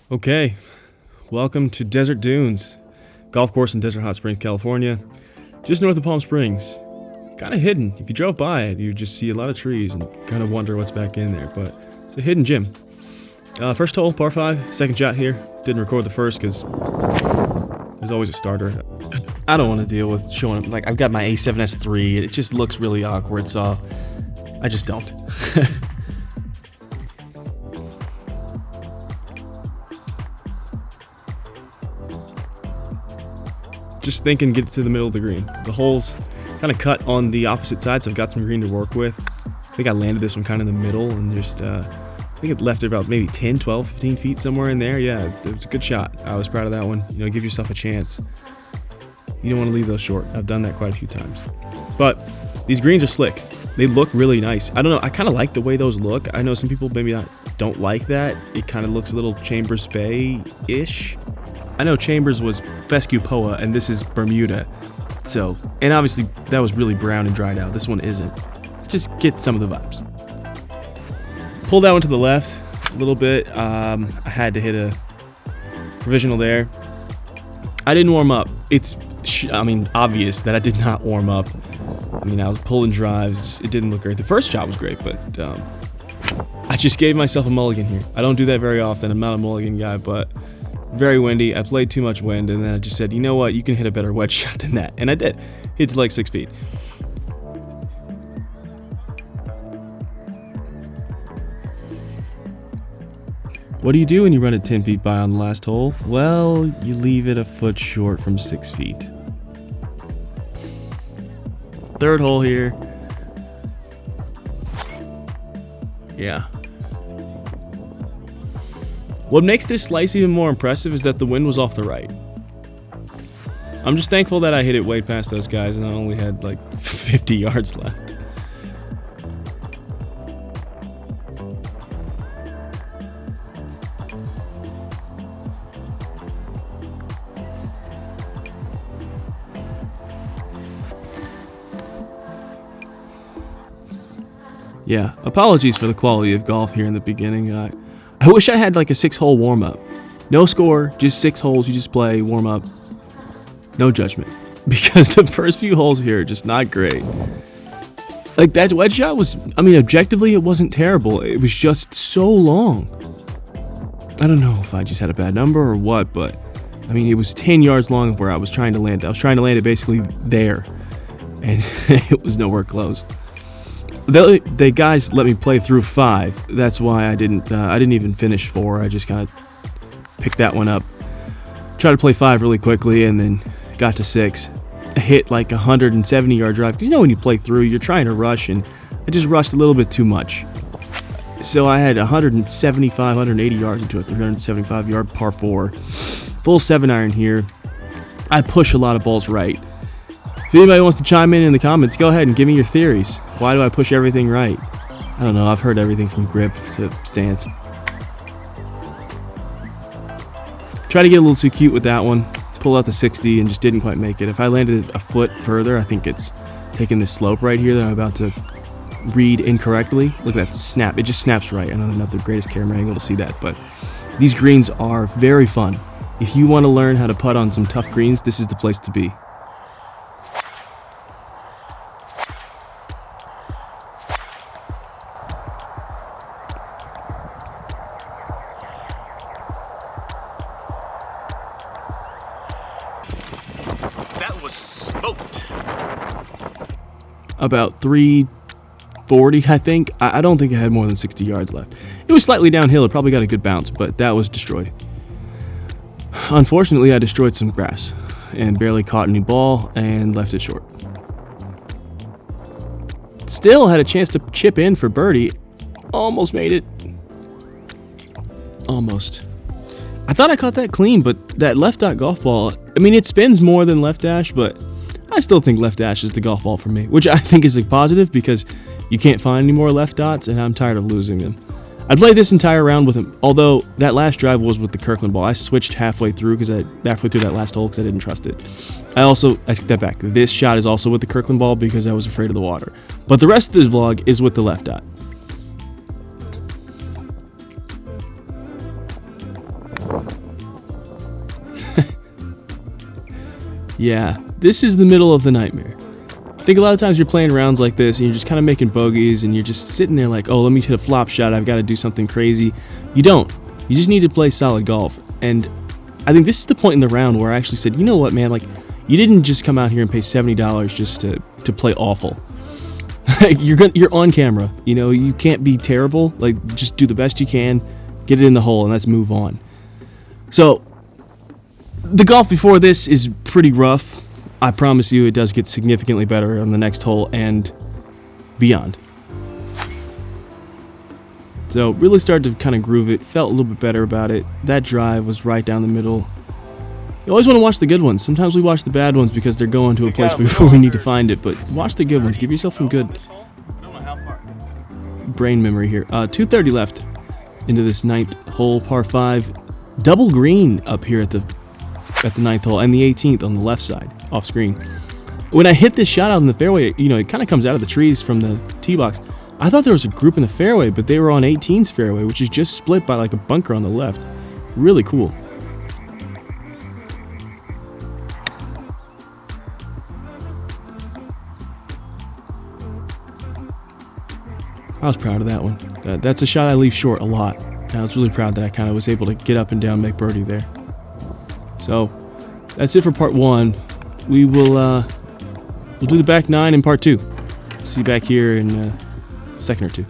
Okay, welcome to Desert Dunes, golf course in Desert Hot Springs, California, just north of Palm Springs. Kind of hidden. If you drove by it, you'd just see a lot of trees and kind of wonder what's back in there, but it's a hidden gem. First hole, par 5, second shot here. Didn't record the first because there's always a starter. I don't want to deal with showing, like, I've got my A7S III. It just looks really awkward, so I just don't. Just thinking, get to the middle of the green. The hole's kind of cut on the opposite side, so I've got some green to work with. I think I landed this one kind of in the middle and just, I think it left it about maybe 10, 12, 15 feet somewhere in there. Yeah, it was a good shot. I was proud of that one. You know, give yourself a chance. You don't want to leave those short. I've done that quite a few times. But these greens are slick. They look really nice. I don't know, I kind of like the way those look. I know some people maybe don't like that. It kind of looks a little Chambers Bay-ish. I know Chambers was fescue Poa, and this is Bermuda. So, and obviously that was really brown and dried out. This one isn't. Just get some of the vibes. Pull that one to the left a little bit. I had to hit a provisional there. I didn't warm up. It's, obvious that I did not warm up. I was pulling drives. It didn't look great. The first shot was great, but I just gave myself a mulligan here. I don't do that very often. I'm not a mulligan guy, but very windy. I played too much wind, and then I just said, you know what? You can hit a better wedge shot than that. And I did. Hit to like 6 feet. What do you do when you run it 10 feet by on the last hole? Well, you leave it a foot short from 6 feet. Third hole here. Yeah. What makes this slice even more impressive is that the wind was off the right. I'm just thankful that I hit it way past those guys and I only had like 50 yards left. Yeah, apologies for the quality of golf here in the beginning. I wish I had like a 6-hole warm-up. No score, just 6 holes, you just play, warm up. No judgment. Because the first few holes here are just not great. Like, that wedge shot was, objectively it wasn't terrible. It was just so long. I don't know if I just had a bad number or what, but it was 10 yards long of where I was trying to land. I was trying to land it basically there. And it was nowhere close. The guys let me play through 5. That's why I didn't even finish 4. I just kind of picked that one up. Tried to play 5 really quickly and then got to 6. I hit like a 170-yard drive. Because when you play through, you're trying to rush, and I just rushed a little bit too much. So I had 180 yards into a 375-yard par 4. Full 7-iron here. I push a lot of balls right. If anybody wants to chime in the comments, go ahead and give me your theories. Why do I push everything right? I don't know. I've heard everything from grip to stance. Tried to get a little too cute with that one. Pulled out the 60 and just didn't quite make it. If I landed a foot further, I think it's taking this slope right here that I'm about to read incorrectly. Look at that snap. It just snaps right. I know they're not the greatest camera angle to see that, but these greens are very fun. If you want to learn how to putt on some tough greens, this is the place to be. That was smoked. About 340, I think. I don't think I had more than 60 yards left. It was slightly downhill. It probably got a good bounce, but that was destroyed. Unfortunately, I destroyed some grass and barely caught any ball and left it short. Still had a chance to chip in for birdie. Almost made it. Almost. I thought I caught that clean, but that left dot golf ball, it spins more than left dash, but I still think left dash is the golf ball for me, which I think is a positive because you can't find any more left dots, and I'm tired of losing them. I'd play this entire round with him, although that last drive was with the Kirkland ball. I switched halfway through that last hole because I didn't trust it. I take that back. This shot is also with the Kirkland ball because I was afraid of the water. But the rest of this vlog is with the left dot. Yeah, this is the middle of the nightmare. I think a lot of times you're playing rounds like this and you're just kind of making bogeys and you're just sitting there like, oh, let me hit a flop shot, I've got to do something crazy. You don't. You just need to play solid golf. And I think this is the point in the round where I actually said, you know what, man, like, you didn't just come out here and pay $70 just to play awful. You're on camera, you know, you can't be terrible. Like, just do the best you can, get it in the hole, and let's move on. So, the golf before this is pretty rough. I promise you it does get significantly better on the next hole and beyond. So, really started to kind of groove it, felt a little bit better about it. That drive was right down the middle. You always want to watch the good ones. Sometimes we watch the bad ones because they're going to a place before we need to find it, but watch the good ones. Give yourself some good brain memory here. 230 left into this ninth hole, par 5. Double green up here at the ninth hole, and the 18th on the left side, off screen. When I hit this shot out in the fairway, you know, it kind of comes out of the trees from the tee box. I thought there was a group in the fairway, but they were on 18's fairway, which is just split by like a bunker on the left. Really cool. I was proud of that one. That's a shot I leave short a lot. I was really proud that I kind of was able to get up and down, make birdie there. So that's it for part 1. We'll do the back 9 in part 2. See you back here in a second or two.